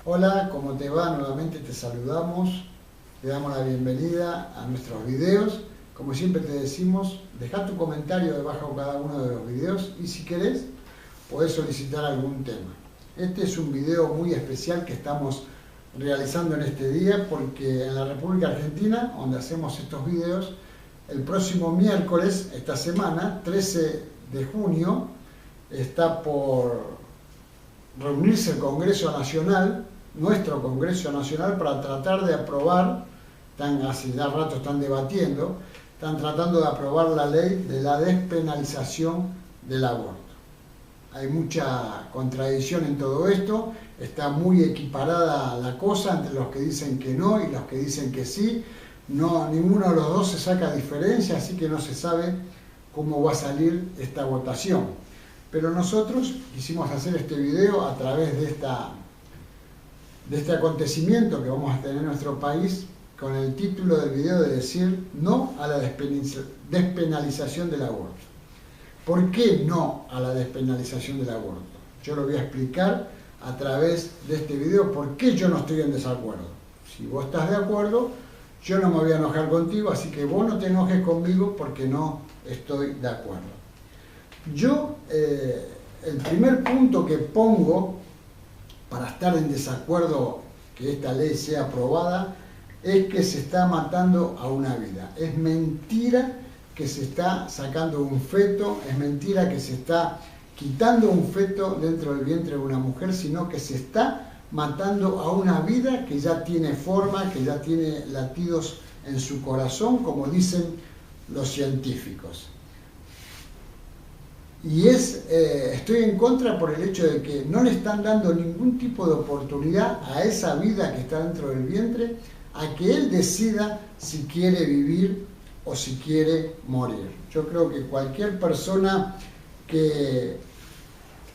Hola, ¿cómo te va? Nuevamente te saludamos, te damos la bienvenida a nuestros videos. Como siempre te decimos, deja tu comentario debajo de cada uno de los videos y si querés, podés solicitar algún tema. Este es un video muy especial que estamos realizando en este día porque en la República Argentina, donde hacemos estos videos, el próximo miércoles, esta semana, 13 de junio, está por reunirse el Congreso Nacional, nuestro Congreso Nacional, para tratar de aprobar, hace ya rato están debatiendo, están tratando de aprobar la ley de la despenalización del aborto. Hay mucha contradicción en todo esto, está muy equiparada la cosa entre los que dicen que no y los que dicen que sí. No, ninguno de los dos se saca diferencia, así que no se sabe cómo va a salir esta votación. Pero nosotros quisimos hacer este video a través de este acontecimiento que vamos a tener en nuestro país, con el título del video de decir no a la despenalización del aborto. ¿Por qué no a la despenalización del aborto? Yo lo voy a explicar a través de este video por qué yo no estoy en desacuerdo. Si vos estás de acuerdo, yo no me voy a enojar contigo, así que vos no te enojes conmigo porque no estoy de acuerdo. Yo, el primer punto que pongo para estar en desacuerdo que esta ley sea aprobada es que se está matando a una vida. Es mentira que se está sacando un feto, es mentira que se está quitando un feto dentro del vientre de una mujer, sino que se está matando a una vida que ya tiene forma, que ya tiene latidos en su corazón, como dicen los científicos. Y estoy en contra por el hecho de que no le están dando ningún tipo de oportunidad a esa vida que está dentro del vientre, a que él decida si quiere vivir o si quiere morir. Yo creo que cualquier persona que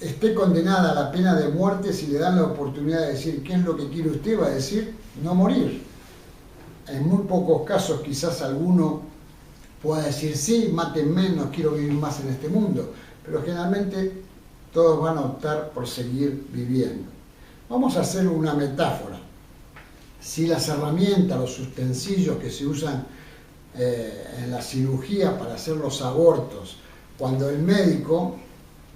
esté condenada a la pena de muerte, si le dan la oportunidad de decir qué es lo que quiere usted, va a decir no morir. En muy pocos casos quizás alguno pueda decir sí, mátenme, no quiero vivir más en este mundo, pero generalmente todos van a optar por seguir viviendo. Vamos a hacer una metáfora. Si las herramientas, los utensilios que se usan en la cirugía para hacer los abortos, cuando el médico,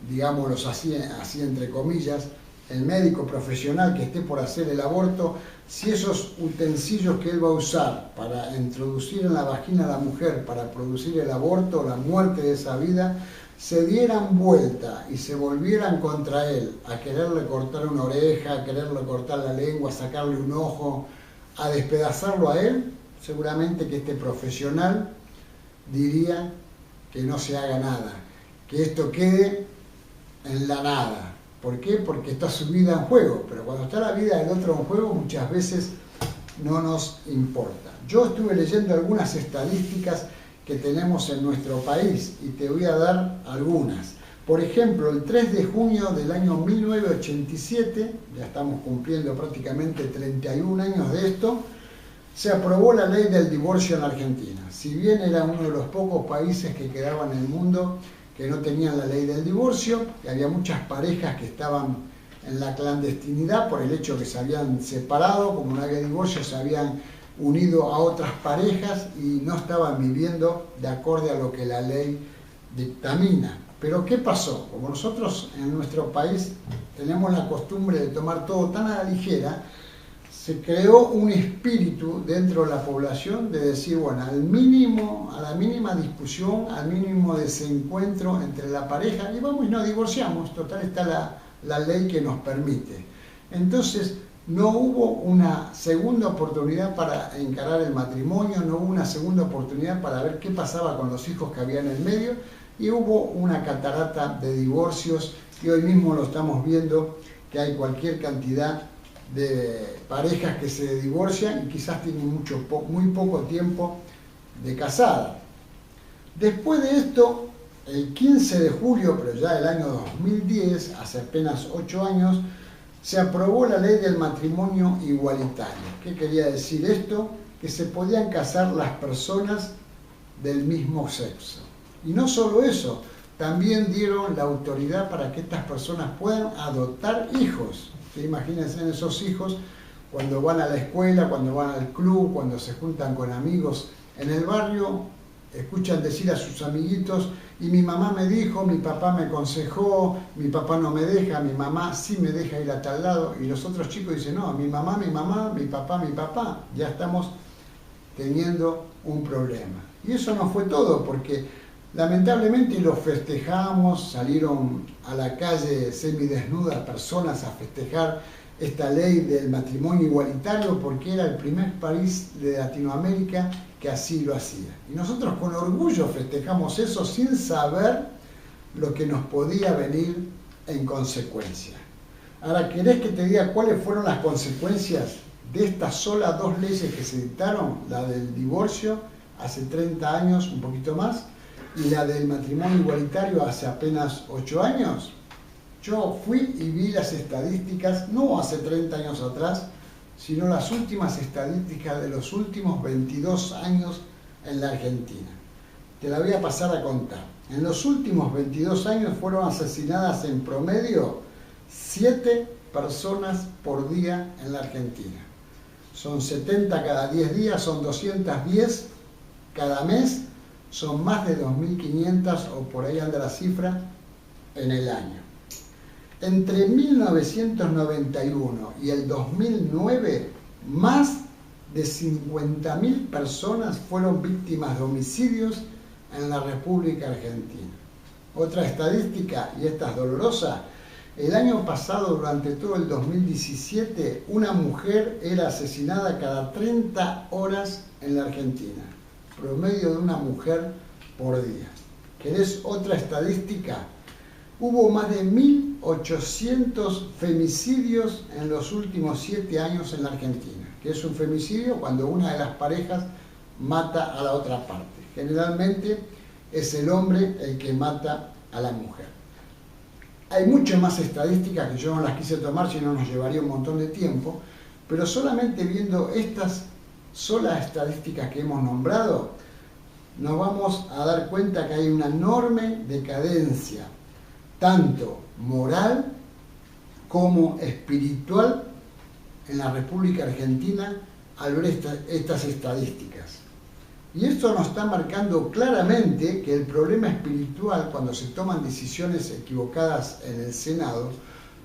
digámoslo así entre comillas, el médico profesional que esté por hacer el aborto, si esos utensilios que él va a usar para introducir en la vagina a la mujer para producir el aborto, la muerte de esa vida, se dieran vuelta y se volvieran contra él, a quererle cortar una oreja, a quererle cortar la lengua, a sacarle un ojo, a despedazarlo a él, seguramente que este profesional diría que no se haga nada, que esto quede en la nada. ¿Por qué? Porque está su vida en juego, pero cuando está la vida del otro en juego muchas veces no nos importa. Yo estuve leyendo algunas estadísticas que tenemos en nuestro país y te voy a dar algunas. Por ejemplo, el 3 de junio del año 1987, ya estamos cumpliendo prácticamente 31 años de esto, se aprobó la ley del divorcio en Argentina. Si bien era uno de los pocos países que quedaban en el mundo que no tenían la ley del divorcio, y había muchas parejas que estaban en la clandestinidad por el hecho que se habían separado, como no había divorcio, se habían unido a otras parejas y no estaban viviendo de acorde a lo que la ley dictamina. Pero ¿qué pasó? Como nosotros en nuestro país tenemos la costumbre de tomar todo tan a la ligera, se creó un espíritu dentro de la población de decir, bueno, a la mínima discusión, al mínimo desencuentro entre la pareja, y vamos y nos divorciamos, total está la ley que nos permite. Entonces, no hubo una segunda oportunidad para encarar el matrimonio, no hubo una segunda oportunidad para ver qué pasaba con los hijos que había en el medio, y hubo una catarata de divorcios, y hoy mismo lo estamos viendo, que hay cualquier cantidad de parejas que se divorcian y quizás tienen muy poco tiempo de casada. Después de esto, el 15 de julio, pero ya del año 2010, hace apenas 8 años, se aprobó la ley del matrimonio igualitario. ¿Qué quería decir esto? Que se podían casar las personas del mismo sexo. Y no solo eso, también dieron la autoridad para que estas personas puedan adoptar hijos. Imagínense esos hijos cuando van a la escuela, cuando van al club, cuando se juntan con amigos en el barrio, escuchan decir a sus amiguitos, y mi mamá me dijo, mi papá me aconsejó, mi papá no me deja, mi mamá sí me deja ir a tal lado, y los otros chicos dicen, no, mi mamá, mi papá, ya estamos teniendo un problema. Y eso no fue todo, porque lamentablemente los festejamos, salieron a la calle semidesnudas personas a festejar esta ley del matrimonio igualitario porque era el primer país de Latinoamérica que así lo hacía. Y nosotros con orgullo festejamos eso sin saber lo que nos podía venir en consecuencia. Ahora, ¿querés que te diga cuáles fueron las consecuencias de estas solas 2 leyes que se dictaron? La del divorcio hace 30 años, un poquito más, y la del matrimonio igualitario hace apenas 8 años. Yo fui y vi las estadísticas, no hace 30 años atrás, sino las últimas estadísticas de los últimos 22 años en la Argentina. Te la voy a pasar a contar. En los últimos 22 años fueron asesinadas en promedio 7 personas por día en la Argentina. Son 70 cada 10 días, son 210 cada mes, son más de 2.500 o por ahí anda la cifra en el año. Entre 1991 y el 2009, más de 50.000 personas fueron víctimas de homicidios en la República Argentina. Otra estadística, y esta es dolorosa, el año pasado, durante todo el 2017, una mujer era asesinada cada 30 horas en la Argentina. Promedio de una mujer por día. ¿Querés otra estadística? Hubo más de 1.800 femicidios en los últimos 7 años en la Argentina. ¿Qué es un femicidio? Cuando una de las parejas mata a la otra parte. Generalmente es el hombre el que mata a la mujer. Hay muchas más estadísticas que yo no las quise tomar, si no nos llevaría un montón de tiempo, pero solamente viendo estas solas estadísticas que hemos nombrado, nos vamos a dar cuenta que hay una enorme decadencia, tanto moral como espiritual, en la República Argentina al ver estas estadísticas. Y esto nos está marcando claramente que el problema espiritual, cuando se toman decisiones equivocadas en el Senado,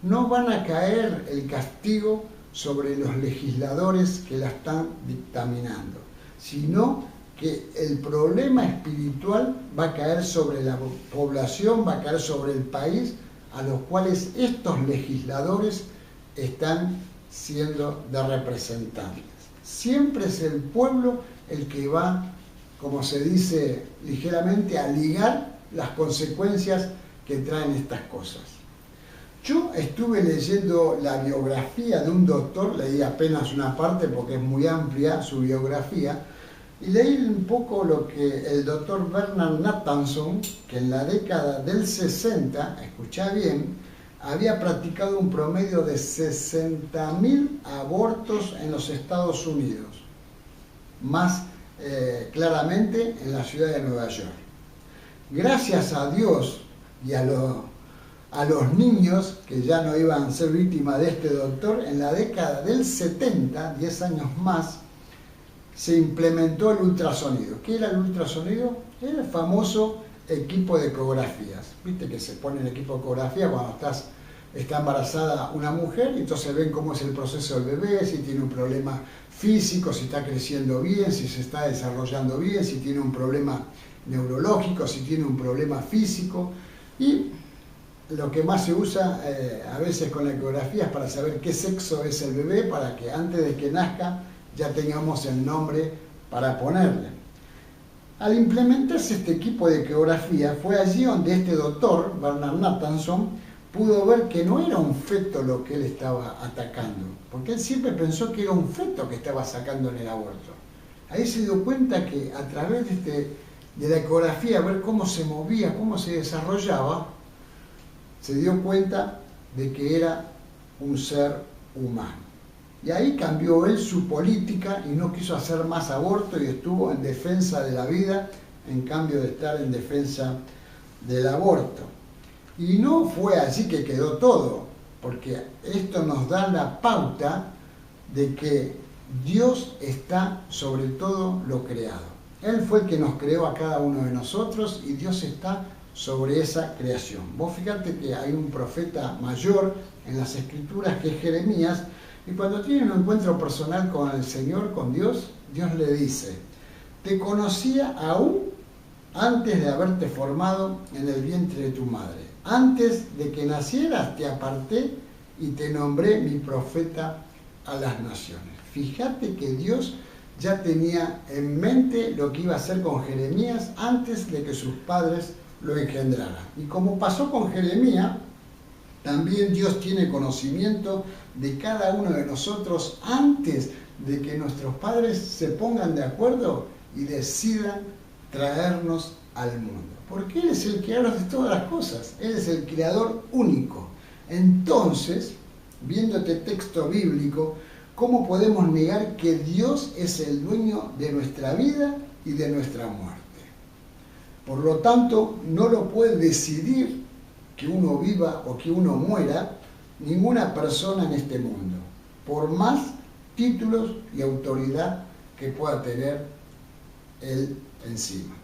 no van a caer el castigo sobre los legisladores que la están dictaminando, sino que el problema espiritual va a caer sobre la población, va a caer sobre el país, a los cuales estos legisladores están siendo de representantes. Siempre es el pueblo el que va, como se dice ligeramente, a ligar las consecuencias que traen estas cosas. Yo estuve leyendo la biografía de un doctor, leí apenas una parte porque es muy amplia su biografía, y leí un poco lo que el doctor Bernard Nathanson, que en la década del 60, escuchá bien, había practicado un promedio de 60.000 abortos en los Estados Unidos, más claramente en la ciudad de Nueva York. Gracias a Dios y a los niños que ya no iban a ser víctimas de este doctor, en la década del 70, 10 años más, se implementó el ultrasonido. ¿Qué era el ultrasonido? Era el famoso equipo de ecografías. Viste que se pone el equipo de ecografía cuando está embarazada una mujer, y entonces ven cómo es el proceso del bebé, si tiene un problema físico, si está creciendo bien, si se está desarrollando bien, si tiene un problema neurológico, si tiene un problema físico. Y lo que más se usa a veces con la ecografía es para saber qué sexo es el bebé, para que antes de que nazca ya tengamos el nombre para ponerle. Al implementarse este equipo de ecografía, fue allí donde este doctor, Bernard Nathanson, pudo ver que no era un feto lo que él estaba atacando, porque él siempre pensó que era un feto que estaba sacando en el aborto. Ahí se dio cuenta que a través de la ecografía, ver cómo se movía, cómo se desarrollaba, se dio cuenta de que era un ser humano. Y ahí cambió él su política y no quiso hacer más aborto y estuvo en defensa de la vida, en cambio de estar en defensa del aborto. Y no fue así que quedó todo, porque esto nos da la pauta de que Dios está sobre todo lo creado. Él fue el que nos creó a cada uno de nosotros y Dios está sobre esa creación. Vos fíjate que hay un profeta mayor en las Escrituras que es Jeremías, y cuando tiene un encuentro personal con el Señor, con Dios, Dios le dice: te conocía aún antes de haberte formado en el vientre de tu madre. Antes de que nacieras te aparté y te nombré mi profeta a las naciones. Fíjate que Dios ya tenía en mente lo que iba a hacer con Jeremías antes de que sus padres lo engendraran. Y como pasó con Jeremías, también Dios tiene conocimiento de cada uno de nosotros antes de que nuestros padres se pongan de acuerdo y decidan traernos al mundo. Porque Él es el creador de todas las cosas, Él es el creador único. Entonces, viendo este texto bíblico, ¿cómo podemos negar que Dios es el dueño de nuestra vida y de nuestra muerte? Por lo tanto, no lo puede decidir que uno viva o que uno muera ninguna persona en este mundo, por más títulos y autoridad que pueda tener Él encima.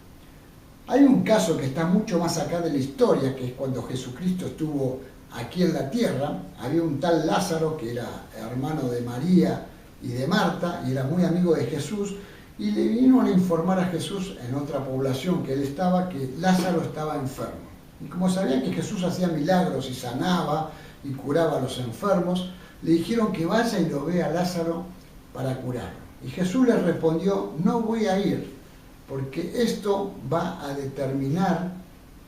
Hay un caso que está mucho más acá de la historia, que es cuando Jesucristo estuvo aquí en la tierra. Había un tal Lázaro que era hermano de María y de Marta y era muy amigo de Jesús, y le vinieron a informar a Jesús en otra población que él estaba, que Lázaro estaba enfermo. Y como sabían que Jesús hacía milagros y sanaba y curaba a los enfermos, le dijeron que vaya y lo vea a Lázaro para curarlo. Y Jesús les respondió: no voy a ir, porque esto va a determinar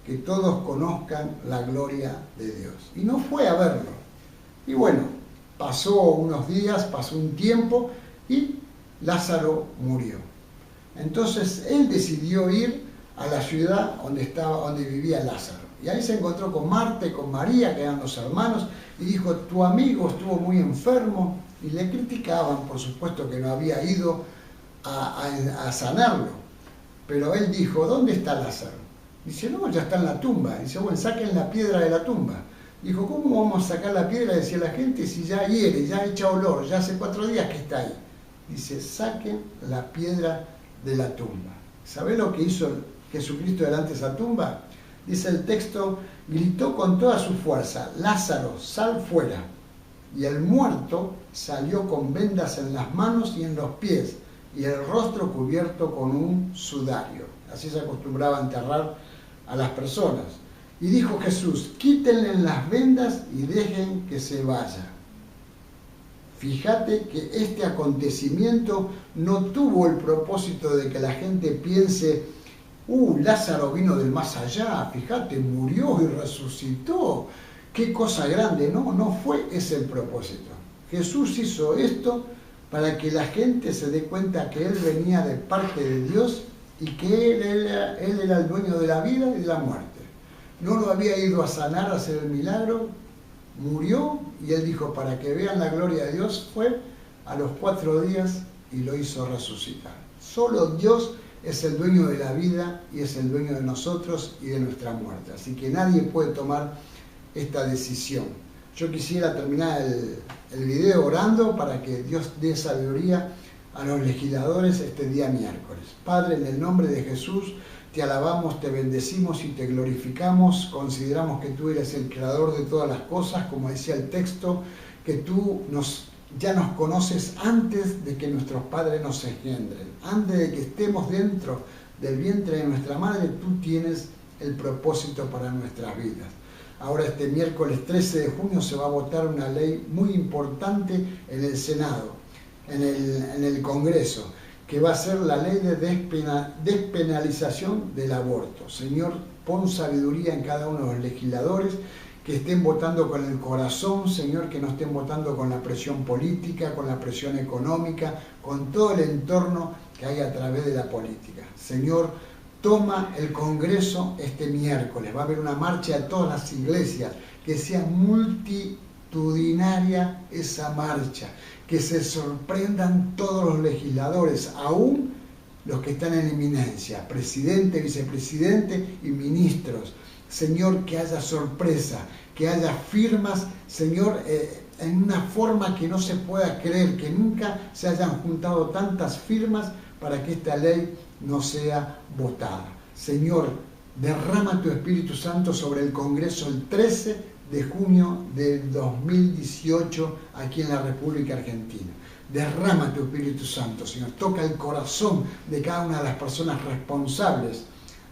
que todos conozcan la gloria de Dios. Y no fue a verlo. Y bueno, pasó unos días, pasó un tiempo y Lázaro murió. Entonces él decidió ir a la ciudad donde vivía Lázaro. Y ahí se encontró con Marta y con María, que eran los hermanos, y dijo: tu amigo estuvo muy enfermo, y le criticaban, por supuesto, que no había ido a sanarlo. Pero él dijo: ¿dónde está Lázaro? Dice: no, ya está en la tumba. Dice: bueno, saquen la piedra de la tumba. Dijo: ¿cómo vamos a sacar la piedra? Decía la gente, si ya hiere, ya echa olor, ya hace 4 días que está ahí. Dice: saquen la piedra de la tumba. ¿Sabe lo que hizo Jesucristo delante de esa tumba? Dice el texto: gritó con toda su fuerza: Lázaro, sal fuera. Y el muerto salió con vendas en las manos y en los pies, y el rostro cubierto con un sudario. Así se acostumbraba a enterrar a las personas. Y dijo Jesús: quítenle las vendas y dejen que se vaya. Fíjate que este acontecimiento no tuvo el propósito de que la gente piense: Lázaro vino del más allá, fíjate, murió y resucitó, qué cosa grande. No, no fue ese el propósito. Jesús hizo esto para que la gente se dé cuenta que Él venía de parte de Dios y que Él era el dueño de la vida y de la muerte. No lo había ido a sanar, a hacer el milagro, murió, y Él dijo: para que vean la gloria de Dios, fue a los 4 días y lo hizo resucitar. Solo Dios es el dueño de la vida y es el dueño de nosotros y de nuestra muerte. Así que nadie puede tomar esta decisión. Yo quisiera terminar el video orando para que Dios dé sabiduría a los legisladores este día miércoles. Padre, en el nombre de Jesús, te alabamos, te bendecimos y te glorificamos. Consideramos que tú eres el creador de todas las cosas, como decía el texto, que tú ya nos conoces antes de que nuestros padres nos engendren. Antes de que estemos dentro del vientre de nuestra madre, tú tienes el propósito para nuestras vidas. Ahora, este miércoles 13 de junio se va a votar una ley muy importante en el Senado, en el Congreso, que va a ser la ley de despenalización del aborto. Señor, pon sabiduría en cada uno de los legisladores, que estén votando con el corazón, Señor, que no estén votando con la presión política, con la presión económica, con todo el entorno que hay a través de la política. Señor, toma el Congreso este miércoles. Va a haber una marcha de todas las iglesias, que sea multitudinaria esa marcha, que se sorprendan todos los legisladores, aún los que están en eminencia, presidente, vicepresidente y ministros. Señor, que haya sorpresa, que haya firmas, Señor, en una forma que no se pueda creer, que nunca se hayan juntado tantas firmas para que esta ley no sea votada. Señor, derrama tu Espíritu Santo sobre el Congreso el 13 de junio del 2018 aquí en la República Argentina. Derrama tu Espíritu Santo, Señor. Toca el corazón de cada una de las personas responsables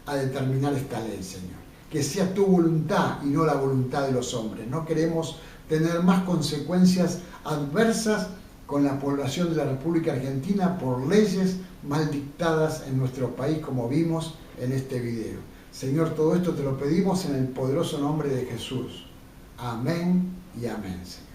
a determinar esta ley, Señor. Que sea tu voluntad y no la voluntad de los hombres. No queremos tener más consecuencias adversas con la población de la República Argentina por leyes mal dictadas en nuestro país, como vimos en este video. Señor, todo esto te lo pedimos en el poderoso nombre de Jesús. Amén y amén, Señor.